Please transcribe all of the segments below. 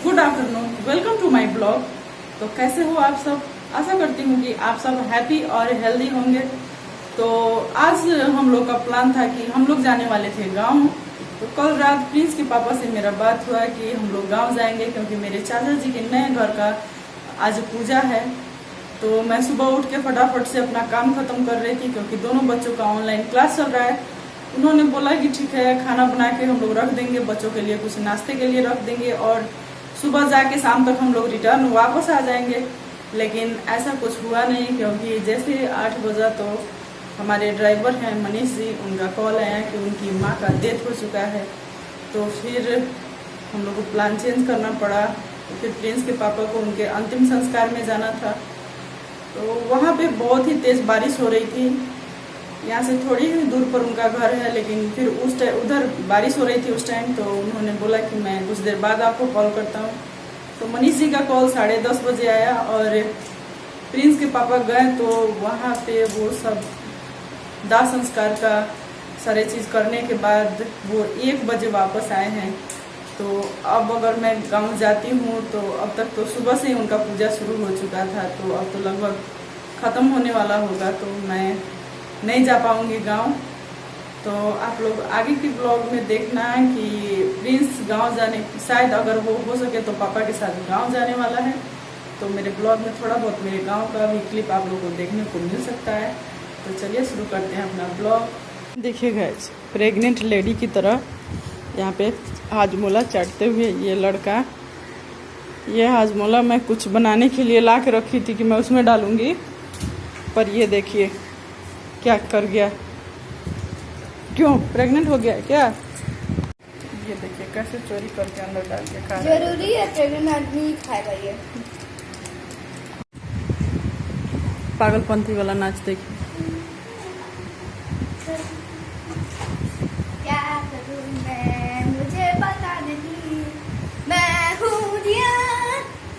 Good afternoon, welcome to my blog. तो कैसे हो आप सब? आशा करती हूँ कि आप सब हैप्पी और हेल्दी होंगे। तो आज हम लोग का प्लान था कि हम लोग जाने वाले थे गांव। तो कल रात प्रिंस के पापा से मेरा बात हुआ कि हम लोग गांव जाएंगे, क्योंकि मेरे चाचा जी के नए घर का आज पूजा है। तो मैं सुबह उठ के फटाफट से अपना काम खत्म कर रही थी, क्योंकि दोनों बच्चों का ऑनलाइन क्लास चल रहा है। उन्होंने बोला कि ठीक है, खाना बना के हम लोग रख देंगे, बच्चों के लिए कुछ नाश्ते के लिए रख देंगे और सुबह जाके शाम तक हम लोग रिटर्न वापस आ जाएंगे। लेकिन ऐसा कुछ हुआ नहीं, क्योंकि जैसे 8 बजा तो हमारे ड्राइवर हैं मनीष जी, उनका कॉल आया कि उनकी माँ का डेथ हो चुका है। तो फिर हम लोग को प्लान चेंज करना पड़ा। तो फिर प्रिंस के पापा को उनके अंतिम संस्कार में जाना था। तो वहाँ पे बहुत ही तेज़ बारिश हो रही थी। यहाँ से थोड़ी ही दूर पर उनका घर है, लेकिन फिर उस टाइम उधर बारिश हो रही थी उस टाइम। तो उन्होंने बोला कि मैं कुछ देर बाद आपको कॉल करता हूँ। तो मनीष जी का कॉल 10:30 बजे आया और प्रिंस के पापा गए। तो वहाँ पे वो सब दाह संस्कार का सारे चीज़ करने के बाद वो 1 बजे वापस आए हैं। तो अब अगर मैं गांव जाती हूँ तो अब तक तो सुबह से ही उनका पूजा शुरू हो चुका था। तो अब तो लगभग ख़त्म होने वाला होगा, तो मैं नहीं जा पाऊंगी गांव। तो आप लोग आगे की ब्लॉग में देखना कि प्रिंस गांव जाने, शायद अगर वो हो सके तो पापा के साथ गांव जाने वाला है। तो मेरे ब्लॉग में थोड़ा बहुत मेरे गांव का भी क्लिप आप लोगों को देखने को मिल सकता है। तो चलिए शुरू करते हैं अपना ब्लॉग। देखिए गाइस, प्रेग्नेंट लेडी की तरह यहाँ पे हाजमोला चाटते हुए ये लड़का, ये हाजमोला मैं कुछ बनाने के लिए ला के रखी थी कि मैं उसमें डालूंगी, पर ये देखिए क्या कर गया। क्यों प्रेग्नेंट हो गया क्या? ये देखिए कैसे चोरी करके अंदर डाल के खा रहा है। जरूरी है प्रेग्नेंट आदमी खाएगा ये। पागलपंथी वाला नाच देखिए। क्या करूं मैं, मुझे पता नहीं। मैं हूँ जिया,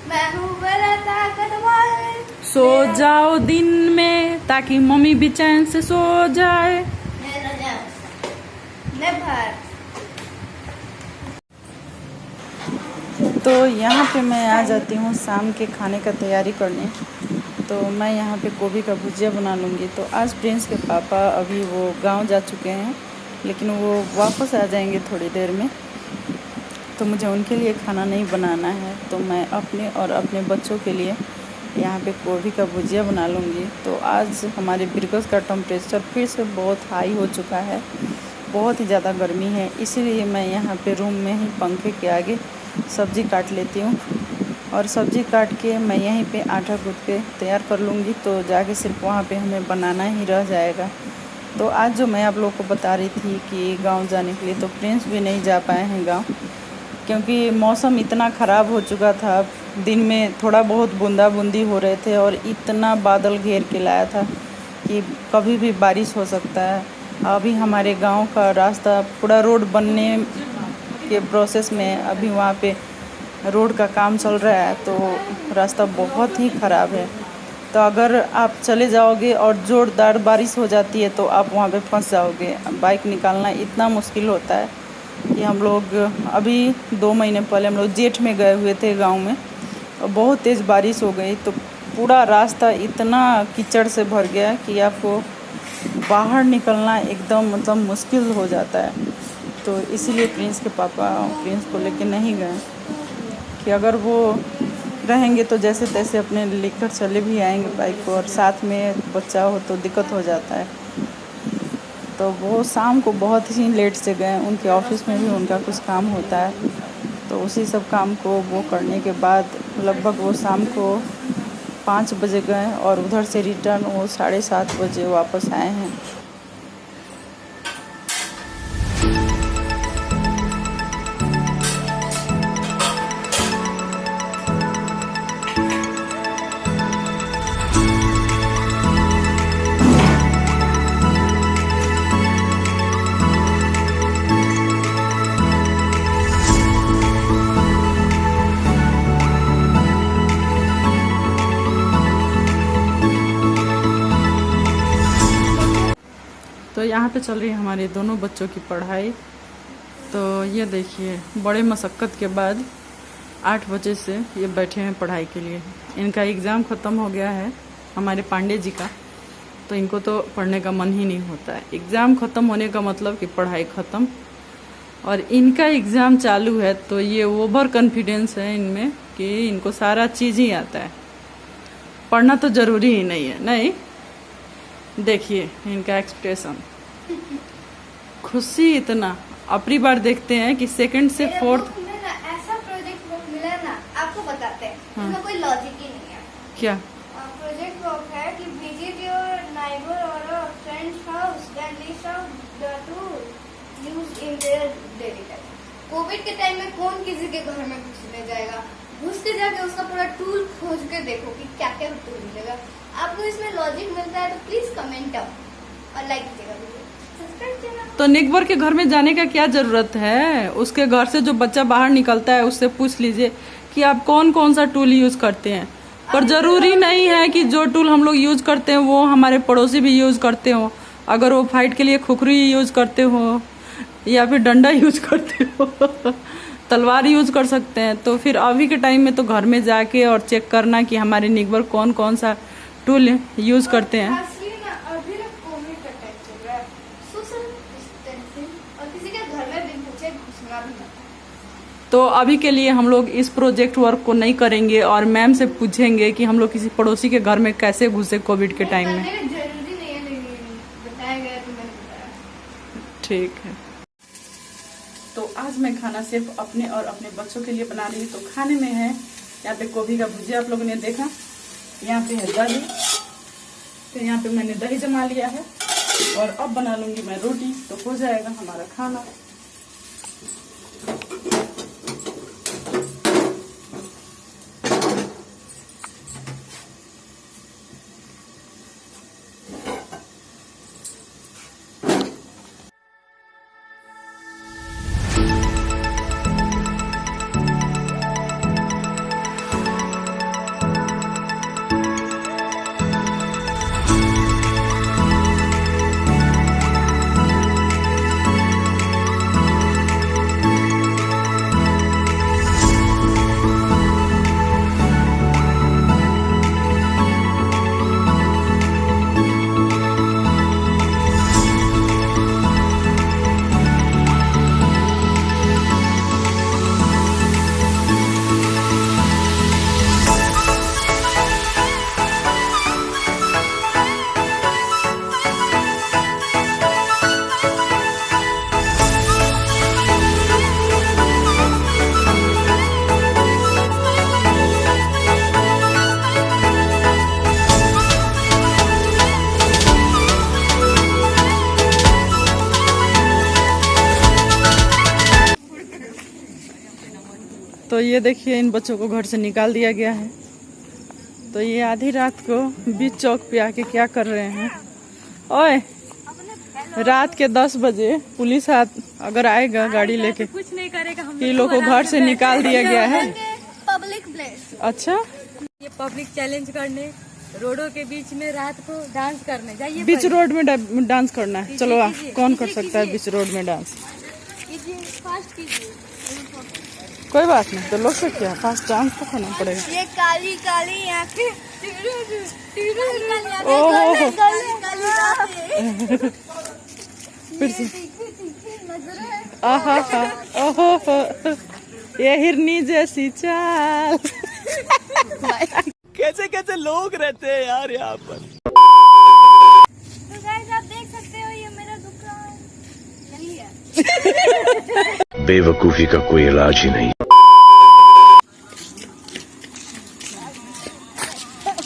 मैं हूँ बड़ा ताकतवर। सो जाओ दिन में ताकि मम्मी भी चैन से सो जाए। तो यहाँ पे मैं आ जाती हूँ शाम के खाने का तैयारी करने। तो मैं यहाँ पे गोभी का भुजिया बना लूँगी। तो आज प्रिंस के पापा अभी वो गांव जा चुके हैं, लेकिन वो वापस आ जाएंगे थोड़ी देर में। तो मुझे उनके लिए खाना नहीं बनाना है, तो मैं अपने और अपने बच्चों के लिए यहाँ पे गोभी का भुजिया बना लूँगी। तो आज हमारे बिरगस का टेम्परेचर फिर से बहुत हाई हो चुका है, बहुत ही ज़्यादा गर्मी है। इसीलिए मैं यहाँ पे रूम में ही पंखे के आगे सब्ज़ी काट लेती हूँ और सब्ज़ी काट के मैं यहीं पे आटा गूँथ के तैयार कर लूँगी। तो जाके सिर्फ वहाँ पे हमें बनाना ही रह जाएगा। तो आज जो मैं आप लोगों को बता रही थी कि गांव जाने के लिए, तो प्रिंस भी नहीं जा पाए हैं गांव, क्योंकि मौसम इतना ख़राब हो चुका था। दिन में थोड़ा बहुत बूंदाबूंदी हो रहे थे और इतना बादल घेर के लाया था कि कभी भी बारिश हो सकता है। अभी हमारे गांव का रास्ता पूरा रोड बनने के प्रोसेस में, अभी वहाँ पे रोड का काम चल रहा है। तो रास्ता बहुत ही ख़राब है। तो अगर आप चले जाओगे और ज़ोरदार बारिश हो जाती है तो आप वहाँ पे फंस जाओगे। बाइक निकालना इतना मुश्किल होता है कि हम लोग अभी 2 महीने पहले हम लोग जेठ में गए हुए थे गांव में, और बहुत तेज़ बारिश हो गई। तो पूरा रास्ता इतना कीचड़ से भर गया कि आपको बाहर निकलना एकदम मतलब मुश्किल हो जाता है। तो इसीलिए प्रिंस के पापा प्रिंस को लेके नहीं गए, कि अगर वो रहेंगे तो जैसे तैसे अपने लेकर चले भी आएंगे बाइक को, और साथ में बच्चा हो तो दिक्कत हो जाता है। तो वो शाम को बहुत ही लेट से गए, उनके ऑफिस में भी उनका कुछ काम होता है। तो उसी सब काम को वो करने के बाद लगभग वो शाम को 5 बजे गए और उधर से रिटर्न वो 7:30 बजे वापस आए हैं। तो यहाँ पे चल रही है हमारे दोनों बच्चों की पढ़ाई। तो ये देखिए, बड़े मशक्क़त के बाद 8 बजे से ये बैठे हैं पढ़ाई के लिए। इनका एग्ज़ाम ख़त्म हो गया है हमारे पांडे जी का, तो इनको तो पढ़ने का मन ही नहीं होता है। एग्ज़ाम ख़त्म होने का मतलब कि पढ़ाई ख़त्म, और इनका एग्ज़ाम चालू है तो ये ओवर कॉन्फिडेंस है इनमें कि इनको सारा चीज़ ही आता है, पढ़ना तो ज़रूरी ही नहीं है। नहीं, देखिए इनका एक्सप्रेशन, खुशी इतना। अपनी बार देखते हैं कि सेकंड से फोर्थ ऐसा प्रोजेक्ट वर्क मिला ना, आपको बताते हैं। हाँ। इसमें कोई लॉजिक ही नहीं है। क्या प्रोजेक्ट वर्क है कि visit your neighbour or friends house then list out the tool used in their daily life. COVID के टाइम में कौन किसी के घर में घुसने जाएगा? घुस के जाके उसका पूरा टूल खोज के देखो कि क्या क्या टूल मिलेगा। आपको इसमें लॉजिक मिलता है तो प्लीज कमेंट डाउन और लाइक कीजिएगा वीडियो, सब्सक्राइब कीजिएगा। तो निकबर के घर में जाने का क्या जरूरत है? उसके घर से जो बच्चा बाहर निकलता है उससे पूछ लीजिए कि आप कौन कौन सा टूल यूज करते हैं। पर जरूरी नहीं है कि जो टूल हम लोग यूज करते हैं वो हमारे पड़ोसी भी यूज करते हो। अगर वो फाइट के लिए खुखरी यूज करते हो या फिर डंडा यूज करते हो, तलवार यूज कर सकते हैं। तो फिर अभी के टाइम में तो घर में जाके और चेक करना कि हमारे निकबर कौन कौन सा टूल यूज करते हैं। अभी ना कोविड का टाइम चल रहा है, सोशल डिस्टेंसिंग और किसी के घर में बिन पूछे घुसना भी मत। तो अभी के लिए हम लोग इस प्रोजेक्ट वर्क को नहीं करेंगे और मैम से पूछेंगे कि हम लोग किसी पड़ोसी के घर में कैसे घुसे कोविड के टाइम में। जरूरी नहीं है, लेकिन बताया गया तो मैंने बताया। ठीक है। तो आज मैं खाना सिर्फ अपने और अपने बच्चों के लिए बना रही हूँ। तो खाने में है यहाँ पे गोभी का भुजिया, आप लोगों ने देखा। यहाँ पे है दही, तो यहाँ पे मैंने दही जमा लिया है और अब बना लूंगी मैं रोटी, तो हो जाएगा हमारा खाना। तो ये देखिए इन बच्चों को घर से निकाल दिया गया है। तो ये आधी रात को बीच चौक पे आके क्या कर रहे हैं? ओए, रात के 10 बजे पुलिस अगर आएगा गाड़ी लेके, कुछ नहीं करेगा। हम ये लोग को घर से निकाल दिया गया है। Public place. अच्छा, ये पब्लिक चैलेंज करने, रोडों के बीच में रात को डांस करने जाइए। बीच रोड में डांस करना है। चलो कौन कर सकता है बीच रोड में डांस? कीजिए, फास्ट कीजिए। कोई बात नहीं, तो लोग से क्या फास्ट डांस तो करना पड़ेगा। ये काली काली आंखें, ओहो, काली फिर से आहा, ओहो, ये हिरनी जैसी चाल। कैसे कैसे लोग रहते हैं यार यहाँ पर। तो गाइस आप देख सकते हो ये मेरा दुकान। चलिए। बेवकूफी का कोई इलाज ही नहीं।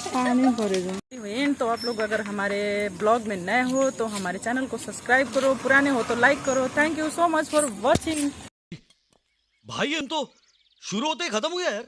पानी भरेगा। तो आप लोग अगर हमारे ब्लॉग में नए हो तो हमारे चैनल को सब्सक्राइब करो, पुराने हो तो लाइक करो। Thank you so much for watching. भाई हम तो शुरू होते ही खत्म हो गया यार।